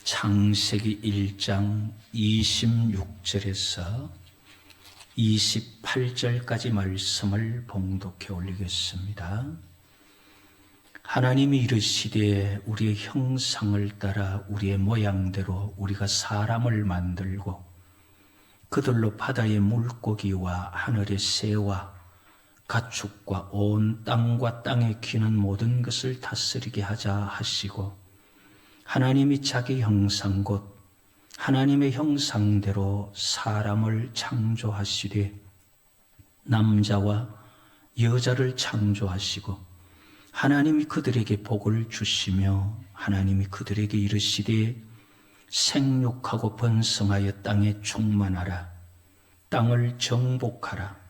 창세기 1장 26절에서 28절까지 말씀을 봉독해 올리겠습니다. 하나님이 이르시되 우리의 형상을 따라 우리의 모양대로 우리가 사람을 만들고 그들로 바다의 물고기와 하늘의 새와 가축과 온 땅과 땅에 기는 모든 것을 다스리게 하자 하시고, 하나님이 자기 형상 곧 하나님의 형상대로 사람을 창조하시되 남자와 여자를 창조하시고, 하나님이 그들에게 복을 주시며 하나님이 그들에게 이르시되 생육하고 번성하여 땅에 충만하라. 땅을 정복하라.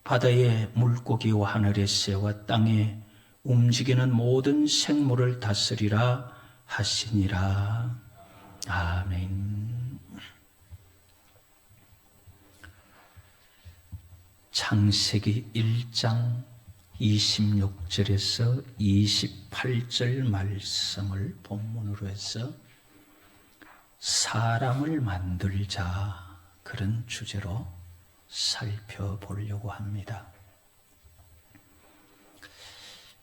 바다의 물고기와 하늘의 새와 땅에 움직이는 모든 생물을 다스리라 하시니라. 아멘. 창세기 1장 26절에서 28절 말씀을 본문으로 해서 사람을 만들자, 그런 주제로 살펴보려고 합니다.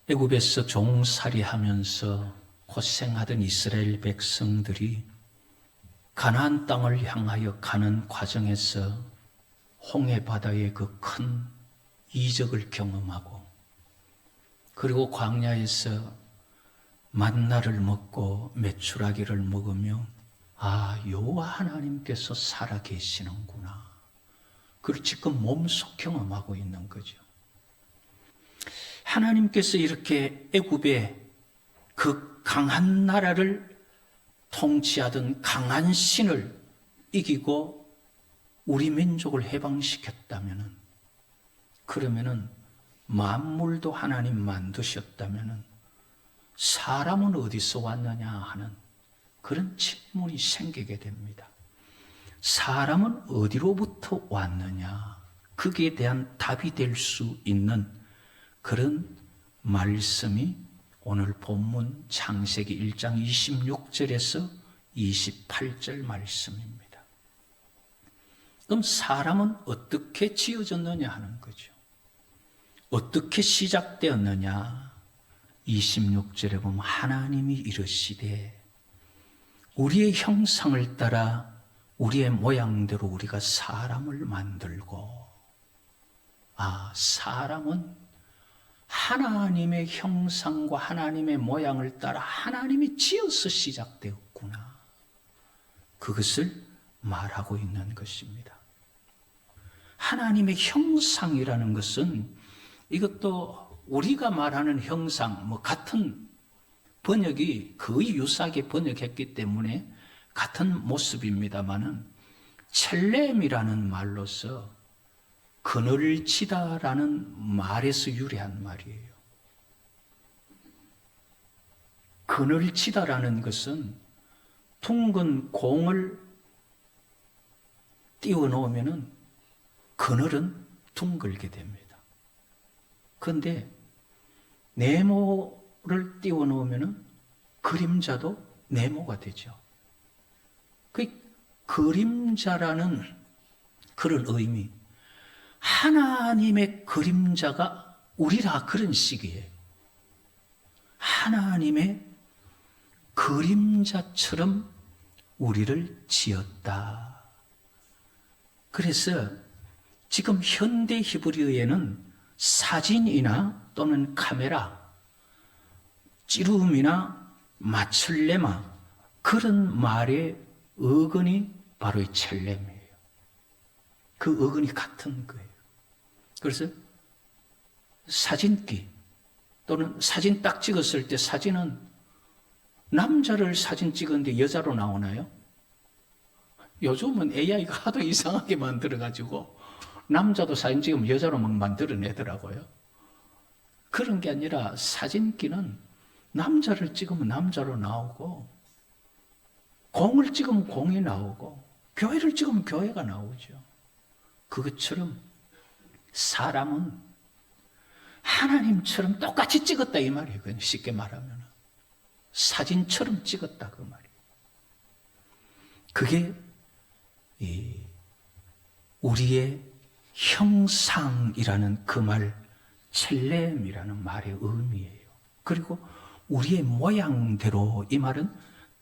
애굽에서 종살이하면서 고생하던 이스라엘 백성들이 가나안 땅을 향하여 가는 과정에서 홍해 바다의 그 큰 이적을 경험하고, 그리고 광야에서 만나를 먹고 메추라기를 먹으며 여호와 하나님께서 살아 계시는구나, 그걸 지금 몸소 경험하고 있는 거죠. 하나님께서 이렇게 애굽의 그 강한 나라를 통치하던 강한 신을 이기고 우리 민족을 해방시켰다면은, 그러면은 만물도 하나님 만드셨다면은 사람은 어디서 왔느냐 하는 그런 질문이 생기게 됩니다. 사람은 어디로부터 왔느냐? 거기에 대한 답이 될 수 있는 그런 말씀이 오늘 본문 창세기 1장 26절에서 28절 말씀입니다. 그럼 사람은 어떻게 지어졌느냐 하는 거죠. 어떻게 시작되었느냐? 26절에 보면 하나님이 이르시되 우리의 형상을 따라 우리의 모양대로 우리가 사람을 만들고, 사람은 하나님의 형상과 하나님의 모양을 따라 하나님이 지어서 시작되었구나, 그것을 말하고 있는 것입니다. 하나님의 형상이라는 것은, 이것도 우리가 말하는 형상, 같은 번역이 거의 유사하게 번역했기 때문에 같은 모습입니다마는, 첼렘이라는 말로서 그늘을 치다라는 말에서 유래한 말이에요. 그늘을 치다라는 것은 둥근 공을 띄워 놓으면은 그늘은 둥글게 됩니다. 그런데 네모를 띄워 놓으면은 그림자도 네모가 되죠. 그 그림자라는 그런 의미, 하나님의 그림자가 우리라, 그런 식이에요. 하나님의 그림자처럼 우리를 지었다. 그래서 지금 현대 히브리어에는 사진이나 또는 카메라, 찌름이나 마철레마, 그런 말의 어근이 바로 이 첼렘이에요. 그 어근이 같은 거예요. 그래서 사진기 또는 사진 딱 찍었을 때, 사진은 남자를 사진 찍었는데 여자로 나오나요? 요즘은 AI가 하도 이상하게 만들어가지고 남자도 사진 찍으면 여자로 막 만들어내더라고요. 그런 게 아니라 사진기는 남자를 찍으면 남자로 나오고, 공을 찍으면 공이 나오고, 교회를 찍으면 교회가 나오죠. 그것처럼 사람은 하나님처럼 똑같이 찍었다, 이 말이에요. 쉽게 말하면 사진처럼 찍었다, 그 말이에요. 그게 우리의 형상이라는 그 말, 첼렘이라는 말의 의미예요. 그리고 우리의 모양대로, 이 말은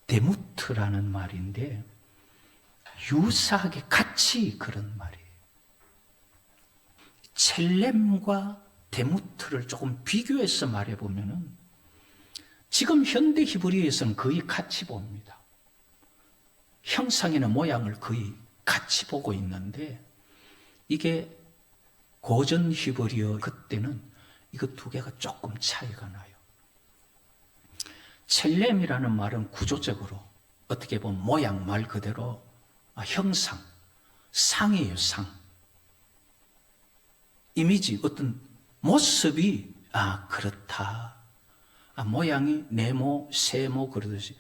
데무트라는 말인데 유사하게 같이 그런 말이에요. 첼렘과 데무트를 조금 비교해서 말해보면은 지금 현대 히브리어에서는 거의 같이 봅니다. 형상이나 모양을 거의 같이 보고 있는데 이게 고전 히브리어 그때는 이거 두 개가 조금 차이가 나요. 첼렘이라는 말은 구조적으로 어떻게 보면 모양 말 그대로 형상, 상이에요, 상. 이미지, 어떤 모습이 그렇다. 모양이 네모, 세모 그러듯이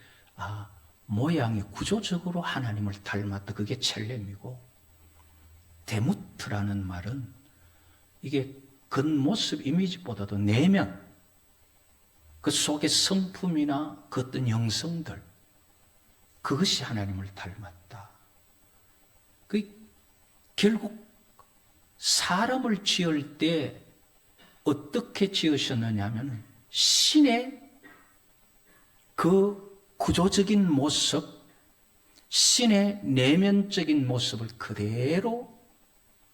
모양이 구조적으로 하나님을 닮았다. 그게 첼렘이고, 데무트라는 말은 이게 겉모습 이미지보다도 내면, 그 속의 성품이나 그 어떤 영성들, 그것이 하나님을 닮았다. 결국 사람을 지을 때 어떻게 지으셨느냐 하면 신의 그 구조적인 모습, 신의 내면적인 모습을 그대로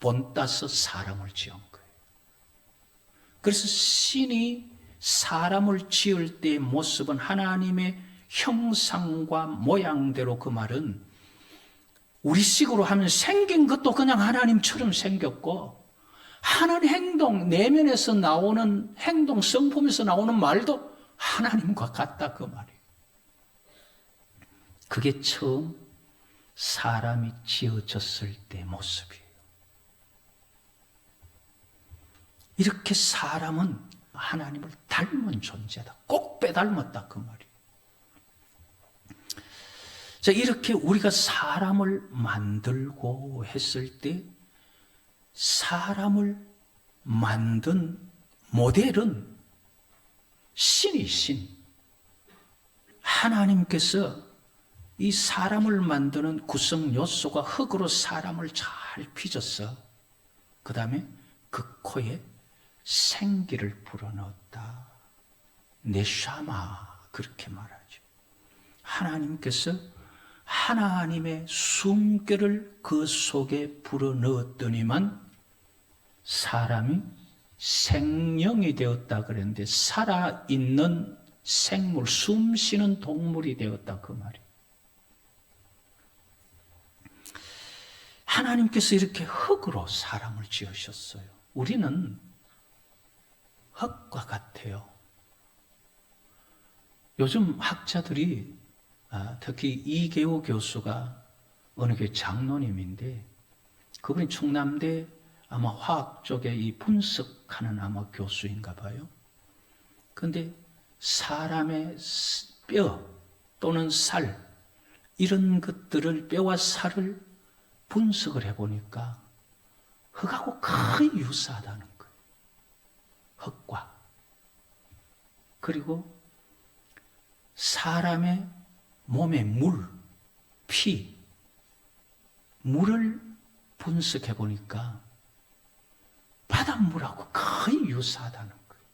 본따서 사람을 지은 거예요. 그래서 신이 사람을 지을 때의 모습은 하나님의 형상과 모양대로, 그 말은 우리식으로 하면 생긴 것도 그냥 하나님처럼 생겼고, 하는 행동, 내면에서 나오는 행동, 성품에서 나오는 말도 하나님과 같다, 그 말이에요. 그게 처음 사람이 지어졌을 때의 모습이에요. 이렇게 사람은 하나님을 닮은 존재다. 꼭 빼닮았다, 그 말이에요. 자, 이렇게 우리가 사람을 만들고 했을 때 사람을 만든 모델은 신이 신. 하나님께서 이 사람을 만드는 구성 요소가 흙으로 사람을 잘 빚어서 그 다음에 그 코에 생기를 불어넣었다. 네샤마, 그렇게 말하죠. 하나님께서 하나님의 숨결을 그 속에 불어넣었더니만 사람이 생명이 되었다 그랬는데, 살아있는 생물, 숨쉬는 동물이 되었다, 그 말이에요. 하나님께서 이렇게 흙으로 사람을 지으셨어요. 우리는 흙과 같아요. 요즘 학자들이, 특히 이계호 교수가 어느 교회 장로님인데, 그분이 충남대 아마 화학 쪽에 이 분석하는 아마 교수인가 봐요. 그런데 사람의 뼈 또는 살, 이런 것들을, 뼈와 살을 분석을 해보니까 흙하고 거의 유사하다는 거예요. 흙과. 그리고 사람의 몸의 물, 피, 물을 분석해 보니까 바닷물하고 거의 유사하다는 거예요.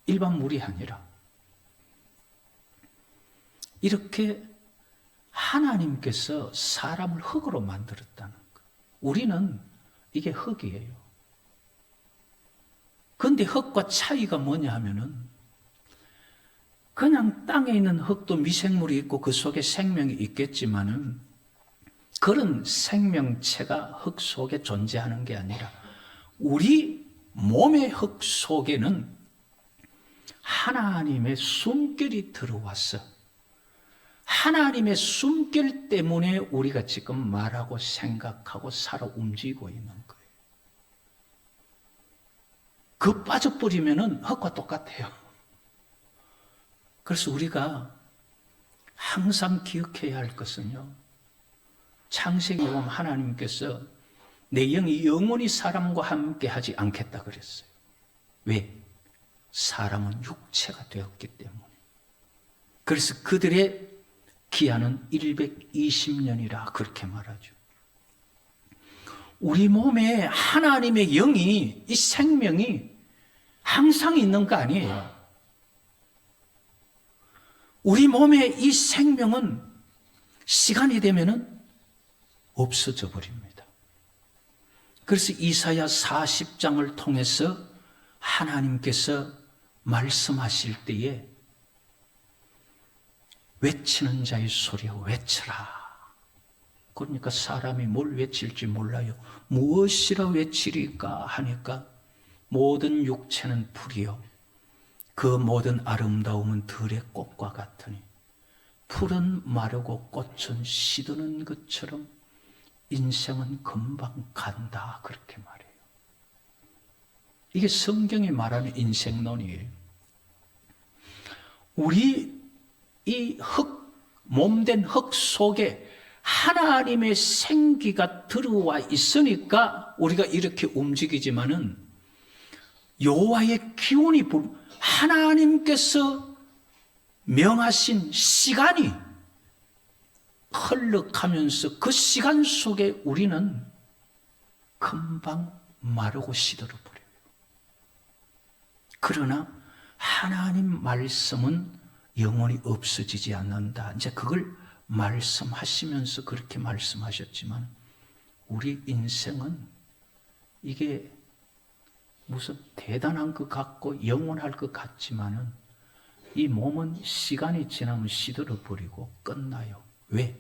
일반 물이 아니라. 이렇게 하나님께서 사람을 흙으로 만들었다는 거예요. 우리는 이게 흙이에요. 그런데 흙과 차이가 뭐냐 하면은, 그냥 땅에 있는 흙도 미생물이 있고 그 속에 생명이 있겠지만은 그런 생명체가 흙 속에 존재하는 게 아니라 우리 몸의 흙 속에는 하나님의 숨결이 들어와서 하나님의 숨결 때문에 우리가 지금 말하고 생각하고 살아 움직이고 있는 거예요. 그 빠져버리면은 흙과 똑같아요. 그래서 우리가 항상 기억해야 할 것은요, 창세기에 보면 하나님께서 내 영이 영원히 사람과 함께 하지 않겠다 그랬어요. 왜? 사람은 육체가 되었기 때문에. 그래서 그들의 기한은 120년이라 그렇게 말하죠. 우리 몸에 하나님의 영이, 이 생명이 항상 있는 거 아니에요. 우리 몸에 이 생명은 시간이 되면은 없어져 버립니다. 그래서 이사야 40장을 통해서 하나님께서 말씀하실 때에 외치는 자의 소리여 외쳐라. 그러니까 사람이 뭘 외칠지 몰라요. 무엇이라 외치리까 하니까 모든 육체는 풀이요 그 모든 아름다움은 들의 꽃과 같으니 풀은 마르고 꽃은 시드는 것처럼 인생은 금방 간다 그렇게 말해요. 이게 성경이 말하는 인생론이에요. 우리 이 몸된 흙 속에 하나님의 생기가 들어와 있으니까 우리가 이렇게 움직이지만은 여호와의 기운이 하나님께서 명하신 시간이 흘러가면서 그 시간 속에 우리는 금방 마르고 시들어버려요. 그러나 하나님 말씀은 영원히 없어지지 않는다. 이제 그걸 말씀하시면서 그렇게 말씀하셨지만 우리 인생은 이게 무슨 대단한 것 같고 영원할 것 같지만은 이 몸은 시간이 지나면 시들어버리고 끝나요. 왜?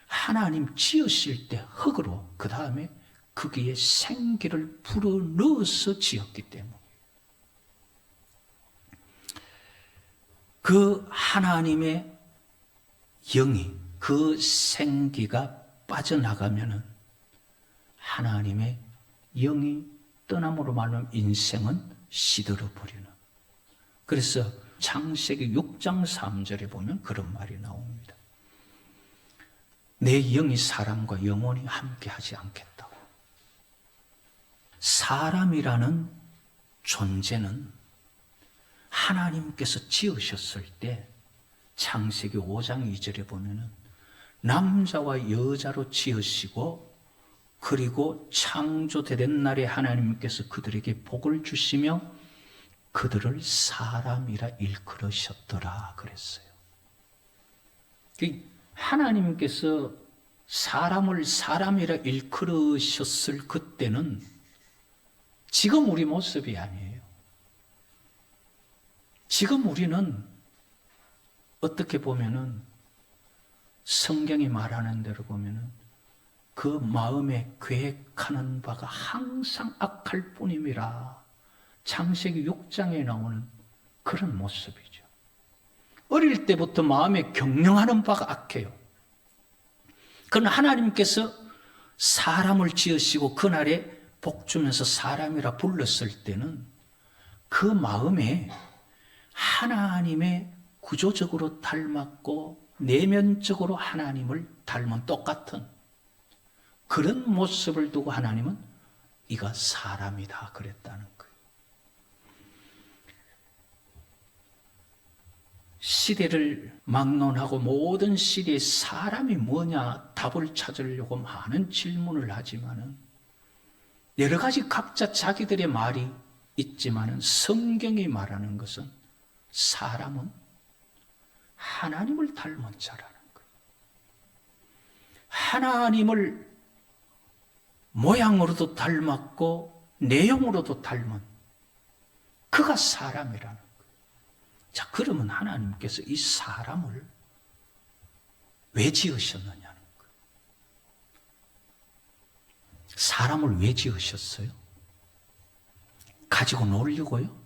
하나님 지으실 때 흙으로 그 다음에 거기에 생기를 불어넣어서 지었기 때문에 그 하나님의 영이 그 생기가 빠져나가면은 하나님의 영이 떠남으로 말하면 인생은 시들어버리는. 그래서 창세기 6장 3절에 보면 그런 말이 나옵니다. 내 영이 사람과 영원히 함께하지 않겠다고. 사람이라는 존재는 하나님께서 지으셨을 때 창세기 5장 2절에 보면은 남자와 여자로 지으시고 그리고 창조된 날에 하나님께서 그들에게 복을 주시며 그들을 사람이라 일컬으셨더라 그랬어요. 하나님께서 사람을 사람이라 일컬으셨을 그때는 지금 우리 모습이 아니에요. 지금 우리는 어떻게 보면은 성경이 말하는 대로 보면은 그 마음에 계획하는 바가 항상 악할 뿐임이라 창세기 6장에 나오는 그런 모습이죠. 어릴 때부터 마음에 경영하는 바가 악해요. 그러나 하나님께서 사람을 지으시고 그날에 복 주면서 사람이라 불렀을 때는 그 마음에 하나님의 구조적으로 닮았고 내면적으로 하나님을 닮은 똑같은 그런 모습을 두고 하나님은 이가 사람이다 그랬다는 거예요. 시대를 막론하고 모든 시대에 사람이 뭐냐 답을 찾으려고 많은 질문을 하지만은 여러 가지 각자 자기들의 말이 있지만은 성경이 말하는 것은 사람은 하나님을 닮은 자라는 거예요. 하나님을 모양으로도 닮았고 내용으로도 닮은 그가 사람이라는 거예요. 자, 그러면 하나님께서 이 사람을 왜 지으셨느냐는 거예요. 사람을 왜 지으셨어요? 가지고 놀려고요?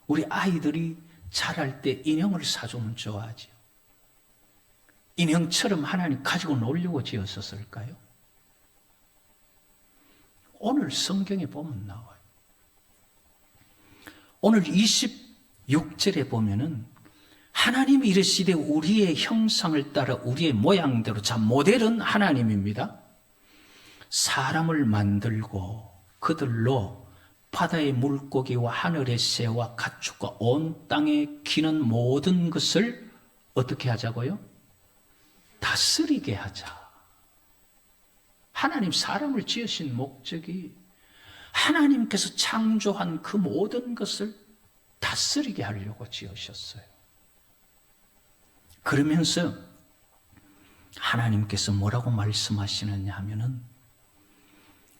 우리 아이들이 자랄 때 인형을 사주면 좋아하지요. 인형처럼 하나님 가지고 놀려고 지었었을까요? 오늘 성경에 보면 나와요. 오늘 26절에 보면은 하나님이 이르시되 우리의 형상을 따라 우리의 모양대로, 자, 모델은 하나님입니다. 사람을 만들고 그들로 바다의 물고기와 하늘의 새와 가축과 온 땅에 기는 모든 것을 어떻게 하자고요? 다스리게 하자. 하나님 사람을 지으신 목적이 하나님께서 창조한 그 모든 것을 다스리게 하려고 지으셨어요. 그러면서 하나님께서 뭐라고 말씀하시느냐 하면은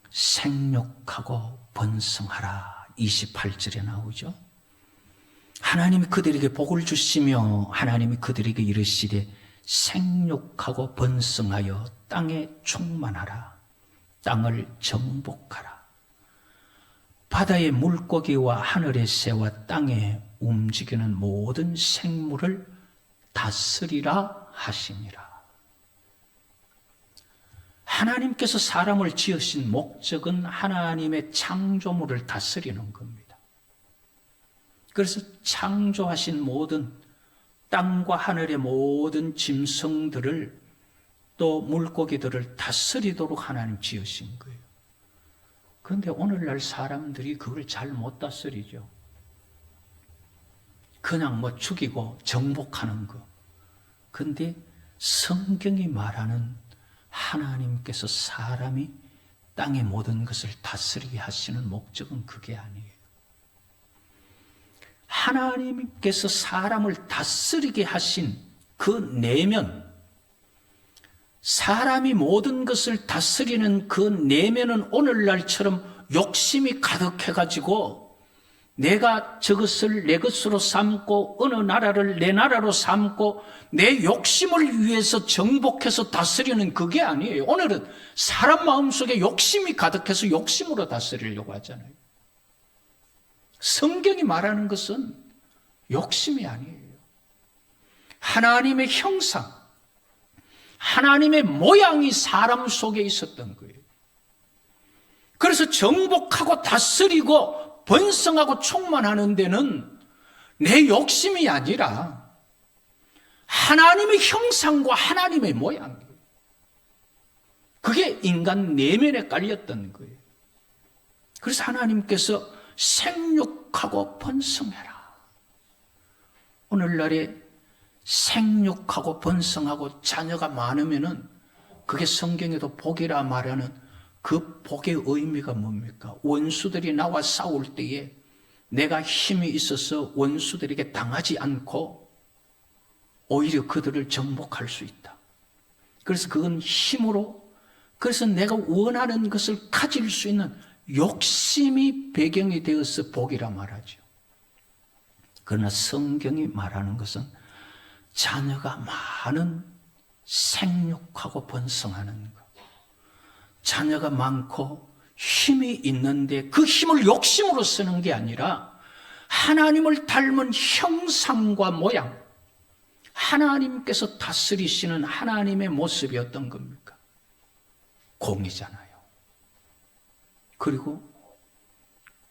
생육하고 번성하라 28절에 나오죠. 하나님이 그들에게 복을 주시며 하나님이 그들에게 이르시되 생육하고 번성하여 땅에 충만하라. 땅을 정복하라. 바다의 물고기와 하늘의 새와 땅에 움직이는 모든 생물을 다스리라 하시니라. 하나님께서 사람을 지으신 목적은 하나님의 창조물을 다스리는 겁니다. 그래서 창조하신 모든 땅과 하늘의 모든 짐승들을 또 물고기들을 다스리도록 하나님 지으신 거예요. 그런데 오늘날 사람들이 그걸 잘 못 다스리죠. 그냥 뭐 죽이고 정복하는 거. 그런데 성경이 말하는 하나님께서 사람이 땅의 모든 것을 다스리게 하시는 목적은 그게 아니에요. 하나님께서 사람을 다스리게 하신 그 내면, 사람이 모든 것을 다스리는 그 내면은 오늘날처럼 욕심이 가득해가지고 내가 저것을 내 것으로 삼고 어느 나라를 내 나라로 삼고 내 욕심을 위해서 정복해서 다스리는 그게 아니에요. 오늘은 사람 마음속에 욕심이 가득해서 욕심으로 다스리려고 하잖아요. 성경이 말하는 것은 욕심이 아니에요. 하나님의 형상, 하나님의 모양이 사람 속에 있었던 거예요. 그래서 정복하고 다스리고 번성하고 충만하는 데는 내 욕심이 아니라 하나님의 형상과 하나님의 모양이에요. 그게 인간 내면에 깔렸던 거예요. 그래서 하나님께서 생육하고 번성해라. 오늘날에 생육하고 번성하고 자녀가 많으면은 그게 성경에도 복이라 말하는 그 복의 의미가 뭡니까? 원수들이 나와 싸울 때에 내가 힘이 있어서 원수들에게 당하지 않고 오히려 그들을 정복할 수 있다. 그래서 그건 힘으로, 그래서 내가 원하는 것을 가질 수 있는 욕심이 배경이 되어서 복이라 말하죠. 그러나 성경이 말하는 것은 자녀가 많은 생육하고 번성하는 것. 자녀가 많고 힘이 있는데 그 힘을 욕심으로 쓰는 게 아니라 하나님을 닮은 형상과 모양, 하나님께서 다스리시는 하나님의 모습이 어떤 겁니까? 공의잖아요. 그리고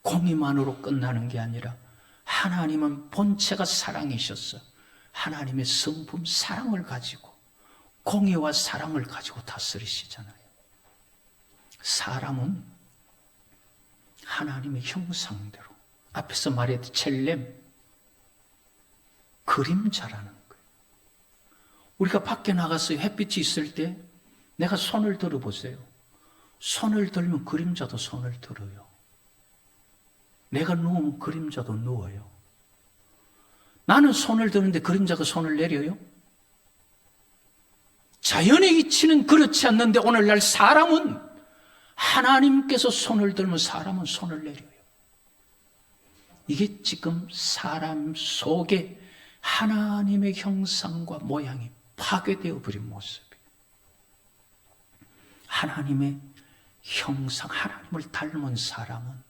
공의만으로 끝나는 게 아니라 하나님은 본체가 사랑이셨어. 하나님의 성품 사랑을 가지고 공의와 사랑을 가지고 다스리시잖아요. 사람은 하나님의 형상대로 앞에서 말했던 첼렘, 그림자라는 거예요. 우리가 밖에 나가서 햇빛이 있을 때 내가 손을 들어보세요. 손을 들면 그림자도 손을 들어요. 내가 누우면 그림자도 누워요. 나는 손을 드는데 그림자가 손을 내려요? 자연의 이치는 그렇지 않는데 오늘날 사람은 하나님께서 손을 들면 사람은 손을 내려요. 이게 지금 사람 속에 하나님의 형상과 모양이 파괴되어 버린 모습이에요. 하나님의 형상, 하나님을 닮은 사람은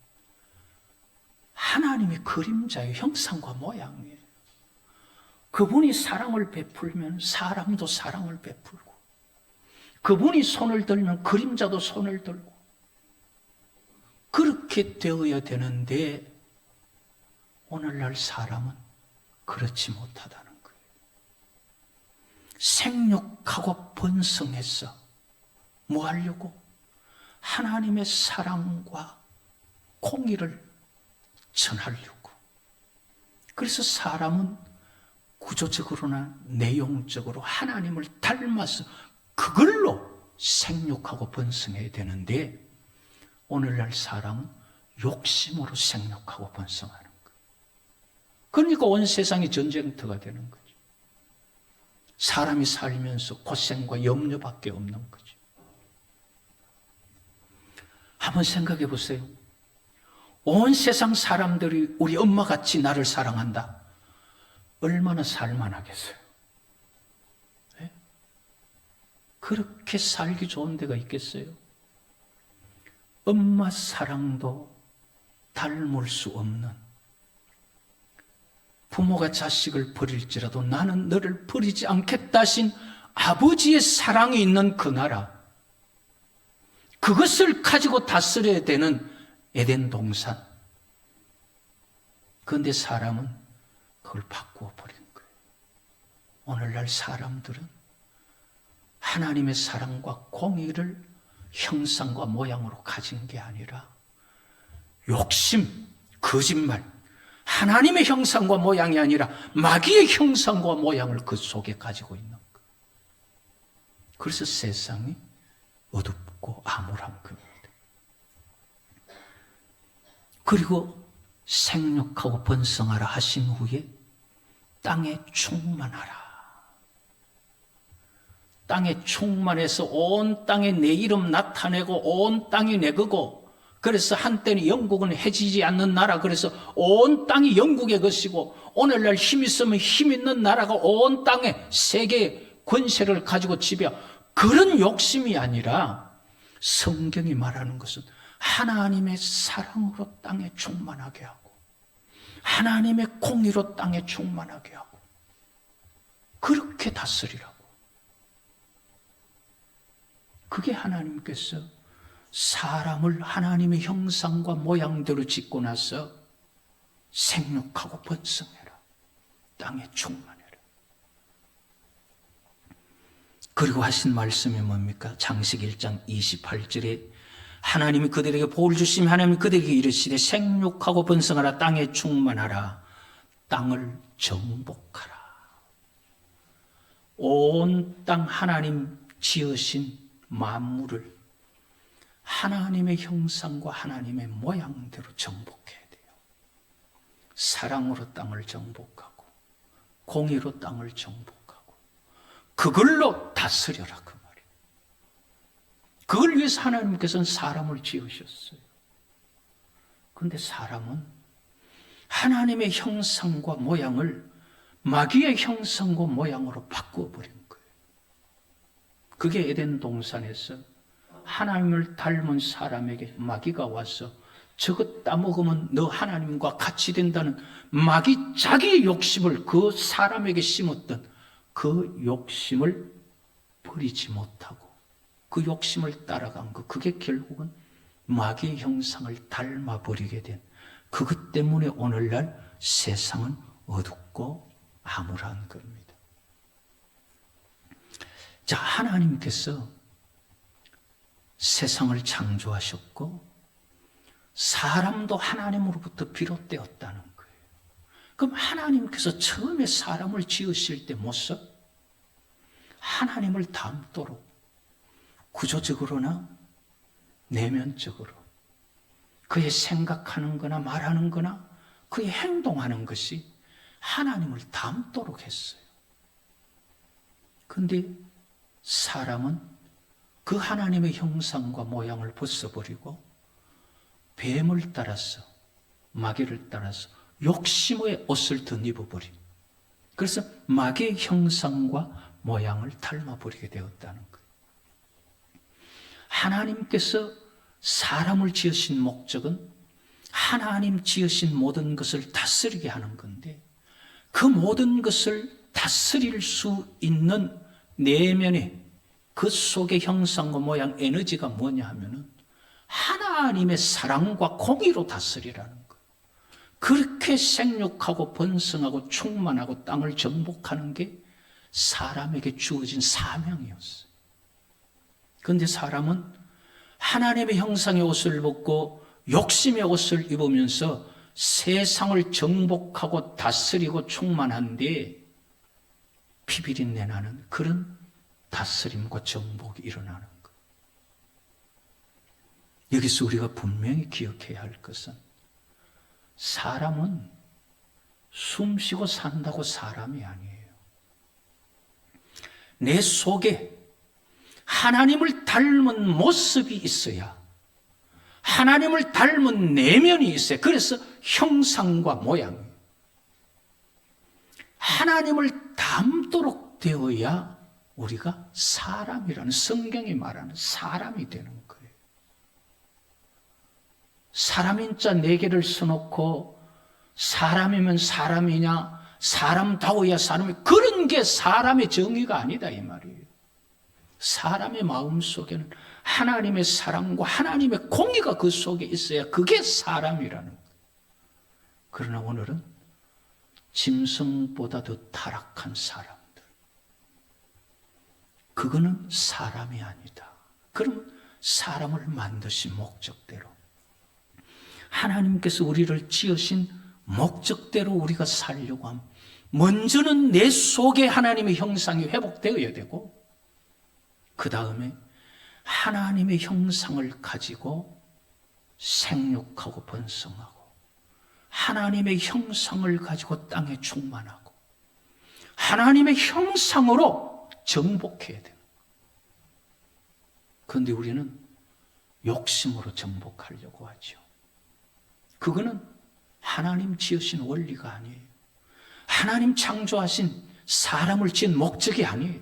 하나님의 그림자의 형상과 모양이에요. 그분이 사랑을 베풀면 사람도 사랑을 베풀고, 그분이 손을 들면 그림자도 손을 들고, 그렇게 되어야 되는데 오늘날 사람은 그렇지 못하다는 거예요. 생육하고 번성해서 뭐 하려고? 하나님의 사랑과 공의를 전하려고. 그래서 사람은 구조적으로나 내용적으로 하나님을 닮아서 그걸로 생육하고 번성해야 되는데 오늘날 사람은 욕심으로 생육하고 번성하는 거예요. 그러니까 온 세상이 전쟁터가 되는 거죠. 사람이 살면서 고생과 염려밖에 없는 거죠. 한번 생각해 보세요. 온 세상 사람들이 우리 엄마같이 나를 사랑한다. 얼마나 살만하겠어요? 네? 그렇게 살기 좋은 데가 있겠어요? 엄마 사랑도 닮을 수 없는, 부모가 자식을 버릴지라도 나는 너를 버리지 않겠다 하신 아버지의 사랑이 있는 그 나라, 그것을 가지고 다스려야 되는 에덴 동산. 그런데 사람은 그걸 바꾸어 버린 거예요. 오늘날 사람들은 하나님의 사랑과 공의를 형상과 모양으로 가진 게 아니라 욕심, 거짓말, 하나님의 형상과 모양이 아니라 마귀의 형상과 모양을 그 속에 가지고 있는 거예요. 그래서 세상이 어둡고 암울한 겁니다. 그리고 생육하고 번성하라 하신 후에 땅에 충만하라. 땅에 충만해서 온 땅에 내 이름 나타내고 온 땅이 내 거고, 그래서 한때는 영국은 해지지 않는 나라, 그래서 온 땅이 영국의 것이고, 오늘날 힘 있으면 힘 있는 나라가 온 땅에 세계의 권세를 가지고 지배하고, 그런 욕심이 아니라 성경이 말하는 것은 하나님의 사랑으로 땅에 충만하게 하고 하나님의 공의로 땅에 충만하게 하고 그렇게 다스리라고. 그게 하나님께서 사람을 하나님의 형상과 모양대로 짓고 나서 생육하고 번성해라, 땅에 충만해라. 그리고 하신 말씀이 뭡니까? 창세기 1장 28절에 하나님이 그들에게 복을 주시며 하나님이 그들에게 이르시되 생육하고 번성하라, 땅에 충만하라, 땅을 정복하라. 온 땅 하나님 지으신 만물을 하나님의 형상과 하나님의 모양대로 정복해야 돼요. 사랑으로 땅을 정복하고 공의로 땅을 정복하고 그걸로 다스려라, 그 말이에요. 그걸 위해서 하나님께서는 사람을 지으셨어요. 그런데 사람은 하나님의 형상과 모양을 마귀의 형상과 모양으로 바꾸어버린 거예요. 그게 에덴 동산에서 하나님을 닮은 사람에게 마귀가 와서 저것 따먹으면 너 하나님과 같이 된다는 마귀 자기의 욕심을 그 사람에게 심었던 그 욕심을 버리지 못하고 그 욕심을 따라간 것, 그게 결국은 마귀의 형상을 닮아버리게 된, 그것 때문에 오늘날 세상은 어둡고 암울한 겁니다. 자, 하나님께서 세상을 창조하셨고 사람도 하나님으로부터 비롯되었다는 거예요. 그럼 하나님께서 처음에 사람을 지으실 때 모습, 하나님을 닮도록 구조적으로나 내면적으로 그의 생각하는 거나 말하는 거나 그의 행동하는 것이 하나님을 닮도록 했어요. 그런데 사람은 그 하나님의 형상과 모양을 벗어버리고 뱀을 따라서, 마귀를 따라서 욕심의 옷을 덧입어버린, 그래서 마귀의 형상과 모양을 닮아버리게 되었다는 거예요. 하나님께서 사람을 지으신 목적은 하나님 지으신 모든 것을 다스리게 하는 건데, 그 모든 것을 다스릴 수 있는 내면의 그 속의 형상과 모양, 에너지가 뭐냐 하면은 하나님의 사랑과 공의로 다스리라는 거예요. 그렇게 생육하고 번성하고 충만하고 땅을 정복하는 게 사람에게 주어진 사명이었어요. 그런데 사람은 하나님의 형상의 옷을 벗고 욕심의 옷을 입으면서 세상을 정복하고 다스리고 충만한데 피비린내 나는 그런 다스림과 정복이 일어나는 것. 여기서 우리가 분명히 기억해야 할 것은 사람은 숨쉬고 산다고 사람이 아니에요. 내 속에 하나님을 닮은 모습이 있어야, 하나님을 닮은 내면이 있어요. 그래서 형상과 모양이에요. 하나님을 닮도록 되어야 우리가 사람이라는, 성경이 말하는 사람이 되는 거예요. 사람인 자 네 개를 써놓고 사람이면 사람이냐, 사람다워야 사람이, 그런 게 사람의 정의가 아니다 이 말이에요. 사람의 마음 속에는 하나님의 사랑과 하나님의 공의가 그 속에 있어야 그게 사람이라는 거예요. 그러나 오늘은 짐승보다 더 타락한 사람들, 그거는 사람이 아니다. 그럼 사람을 만드신 목적대로, 하나님께서 우리를 지으신 목적대로 우리가 살려고 하면 먼저는 내 속에 하나님의 형상이 회복되어야 되고, 그 다음에 하나님의 형상을 가지고 생육하고 번성하고, 하나님의 형상을 가지고 땅에 충만하고, 하나님의 형상으로 정복해야 돼요. 그런데 우리는 욕심으로 정복하려고 하죠. 그거는 하나님 지으신 원리가 아니에요. 하나님 창조하신 사람을 지은 목적이 아니에요.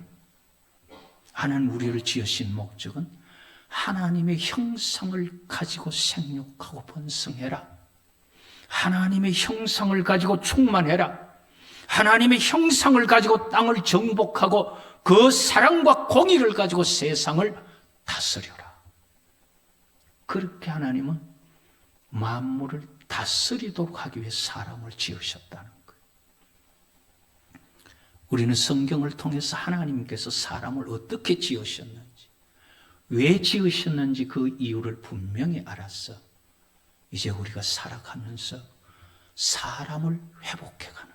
하나님 우리를 지으신 목적은 하나님의 형상을 가지고 생육하고 번성해라, 하나님의 형상을 가지고 충만해라, 하나님의 형상을 가지고 땅을 정복하고 그 사랑과 공의를 가지고 세상을 다스려라. 그렇게 하나님은 만물을 다스리도록 하기 위해 사람을 지으셨다는 거예요. 우리는 성경을 통해서 하나님께서 사람을 어떻게 지으셨는지, 왜 지으셨는지 그 이유를 분명히 알았어. 이제 우리가 살아가면서 사람을 회복해가는,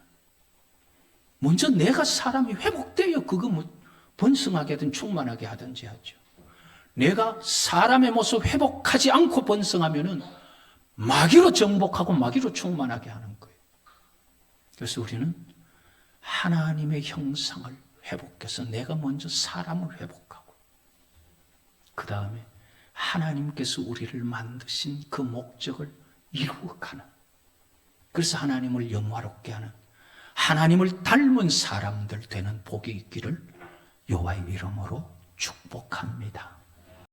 먼저 내가 사람이 회복돼야 그거 뭐 번성하게 하든 충만하게 하든지 하죠. 내가 사람의 모습 회복하지 않고 번성하면은 마귀로 정복하고 마귀로 충만하게 하는 거예요. 그래서 우리는 하나님의 형상을 회복해서 내가 먼저 사람을 회복하고, 그 다음에 하나님께서 우리를 만드신 그 목적을 이루어가는, 그래서 하나님을 영화롭게 하는, 하나님을 닮은 사람들 되는 복이 있기를 여호와의 이름으로 축복합니다.